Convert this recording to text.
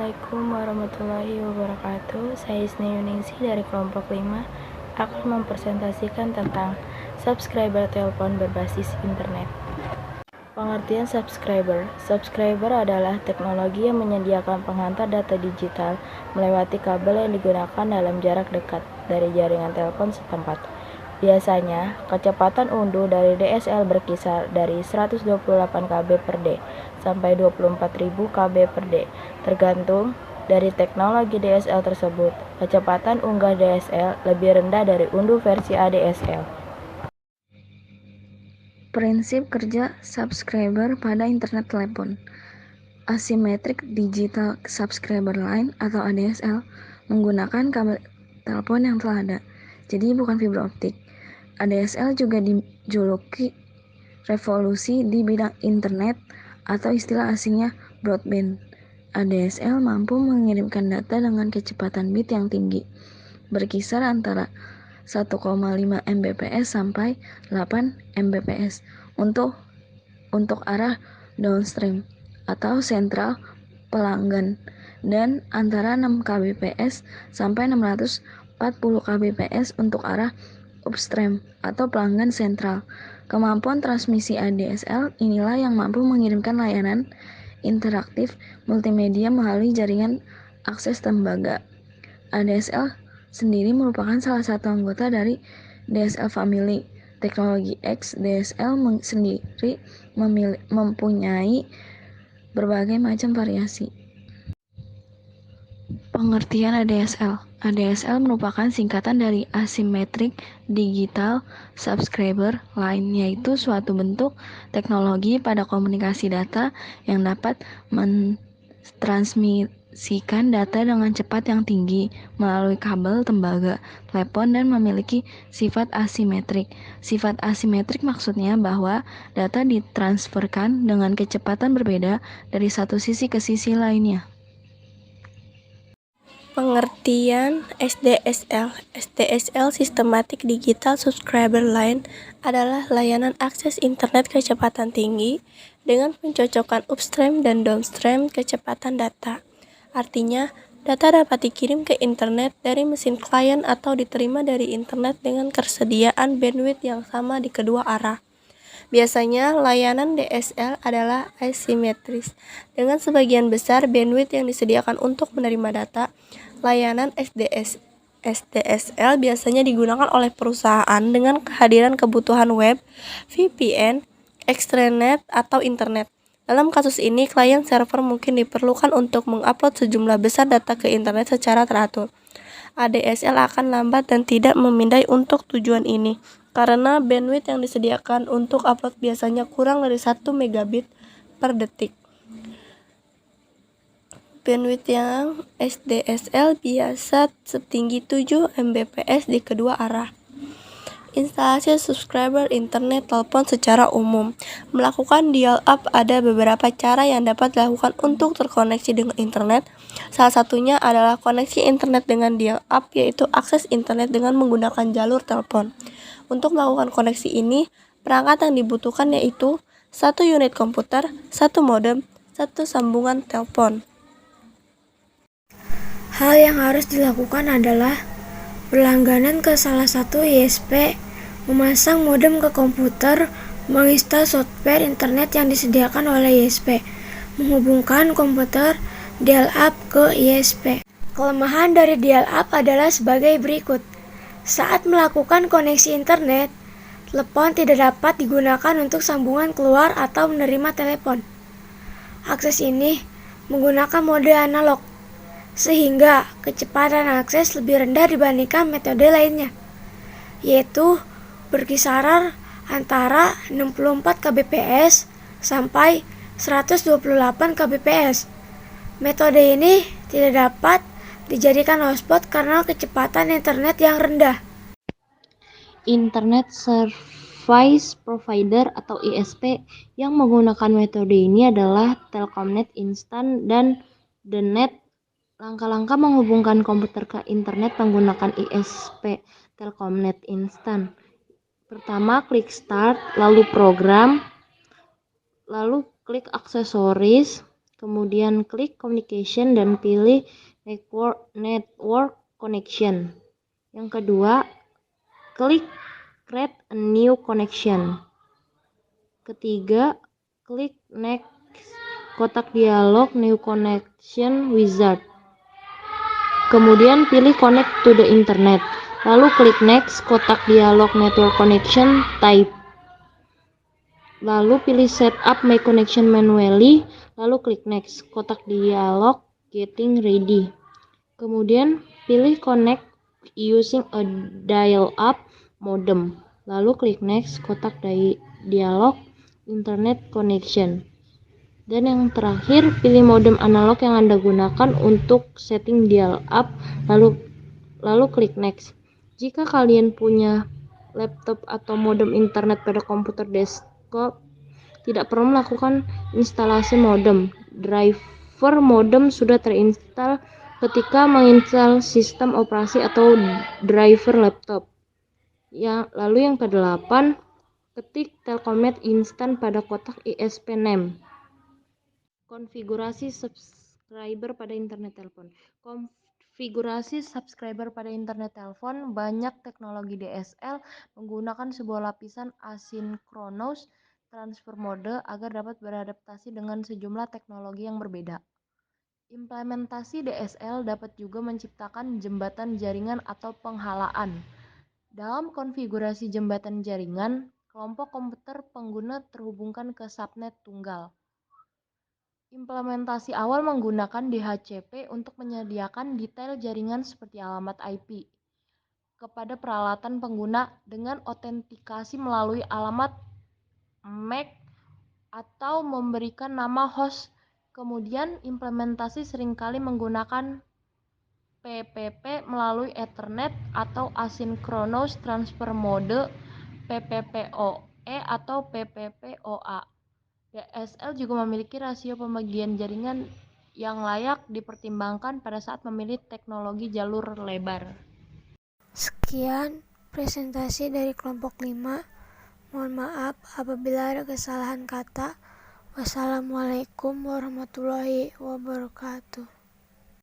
Assalamualaikum warahmatullahi wabarakatuh. Saya Isna Yuningsi dari kelompok 5 akan mempresentasikan tentang subscriber telepon berbasis internet. Pengertian subscriber. Subscriber adalah teknologi yang menyediakan penghantar data digital melewati kabel yang digunakan dalam jarak dekat dari jaringan telepon setempat. Biasanya, kecepatan unduh dari DSL berkisar dari 128 KB per D sampai 24.000 KB per D, tergantung dari teknologi DSL tersebut. Kecepatan unggah DSL lebih rendah dari unduh versi ADSL. Prinsip kerja subscriber pada internet telepon. Asymmetric Digital Subscriber Line atau ADSL menggunakan kabel telepon yang telah ada, jadi bukan fiber optik. ADSL juga dijuluki revolusi di bidang internet atau istilah asingnya broadband. ADSL mampu mengirimkan data dengan kecepatan bit yang tinggi, berkisar antara 1,5 Mbps sampai 8 Mbps untuk arah downstream atau sentral pelanggan, dan antara 6 kbps sampai 640 kbps untuk arah upstream atau pelanggan sentral. Kemampuan transmisi ADSL inilah yang mampu mengirimkan layanan interaktif multimedia melalui jaringan akses tembaga. ADSL sendiri merupakan salah satu anggota dari DSL family. Teknologi XDSL sendiri mempunyai berbagai macam variasi. Pengertian ADSL. ADSL merupakan singkatan dari Asymmetric Digital Subscriber Line, yaitu suatu bentuk teknologi pada komunikasi data yang dapat mentransmisikan data dengan cepat yang tinggi melalui kabel tembaga telepon dan memiliki sifat asimetrik. Sifat asimetrik maksudnya bahwa data ditransferkan dengan kecepatan berbeda dari satu sisi ke sisi lainnya. Pengertian SDSL. SDSL Systematic Digital Subscriber Line adalah layanan akses internet kecepatan tinggi dengan pencocokan upstream dan downstream kecepatan data. Artinya, data dapat dikirim ke internet dari mesin klien atau diterima dari internet dengan ketersediaan bandwidth yang sama di kedua arah. Biasanya, layanan DSL adalah asimetris, dengan sebagian besar bandwidth yang disediakan untuk menerima data. Layanan SDSL biasanya digunakan oleh perusahaan dengan kehadiran kebutuhan web, VPN, extranet, atau internet. Dalam kasus ini, klien server mungkin diperlukan untuk mengupload sejumlah besar data ke internet secara teratur. ADSL akan lambat dan tidak memindai untuk tujuan ini, karena bandwidth yang disediakan untuk upload biasanya kurang dari 1 megabit per detik. Bandwidth yang SDSL biasa setinggi 7 Mbps di kedua arah. Instalasi subscriber internet telepon secara umum. Melakukan dial-up ada beberapa cara yang dapat dilakukan untuk terkoneksi dengan internet. Salah satunya adalah koneksi internet dengan dial-up, yaitu akses internet dengan menggunakan jalur telepon. Untuk melakukan koneksi ini, perangkat yang dibutuhkan yaitu 1 unit komputer, 1 modem, 1 sambungan telepon. Hal yang harus dilakukan adalah berlangganan ke salah satu ISP, memasang modem ke komputer, menginstal software internet yang disediakan oleh ISP, menghubungkan komputer dial-up ke ISP. Kelemahan dari dial-up adalah sebagai berikut. Saat melakukan koneksi internet, telepon tidak dapat digunakan untuk sambungan keluar atau menerima telepon. Akses ini menggunakan mode analog, sehingga kecepatan akses lebih rendah dibandingkan metode lainnya, yaitu berkisaran antara 64 kbps sampai 128 kbps. Metode ini tidak dapat dijadikan hotspot karena kecepatan internet yang rendah. Internet Service Provider atau ISP yang menggunakan metode ini adalah Telkomnet Instan dan TheNet. Langkah-langkah menghubungkan komputer ke internet menggunakan ISP Telkomnet Instan. Pertama, klik Start, lalu Program, lalu klik Aksesoris, Kemudian klik communication dan pilih network connection. Yang kedua, klik create a new connection. Ketiga, klik next kotak dialog new connection wizard. Kemudian pilih connect to the internet. Lalu klik next kotak dialog network connection type. Lalu pilih set up my connection manually. Lalu klik next kotak dialog getting ready. Kemudian pilih connect using a dial-up modem. Lalu klik next kotak dialog internet connection. Dan yang terakhir, pilih modem analog yang Anda gunakan untuk setting dial-up, lalu klik next. Jika kalian punya laptop atau modem internet pada komputer desktop, tidak perlu melakukan instalasi modem. Driver modem sudah terinstall ketika menginstal sistem operasi atau driver laptop. Lalu yang kedelapan, ketik Telkomnet Instant pada kotak ISP name. Konfigurasi subscriber pada internet telepon. Konfigurasi subscriber pada internet telepon, banyak teknologi DSL menggunakan sebuah lapisan asinkronous transfer mode agar dapat beradaptasi dengan sejumlah teknologi yang berbeda. Implementasi DSL dapat juga menciptakan jembatan jaringan atau penghalaan. Dalam konfigurasi jembatan jaringan, kelompok komputer pengguna terhubungkan ke subnet tunggal. Implementasi awal menggunakan DHCP untuk menyediakan detail jaringan seperti alamat IP kepada peralatan pengguna dengan autentikasi melalui alamat MAC atau memberikan nama host. Kemudian implementasi seringkali menggunakan PPP melalui Ethernet atau Asynchronous Transfer Mode, PPPoE atau PPPoA. DSL juga memiliki rasio pembagian jaringan yang layak dipertimbangkan pada saat memilih teknologi jalur lebar. Sekian presentasi dari kelompok 5. Mohon maaf apabila ada kesalahan kata. Wassalamualaikum warahmatullahi wabarakatuh.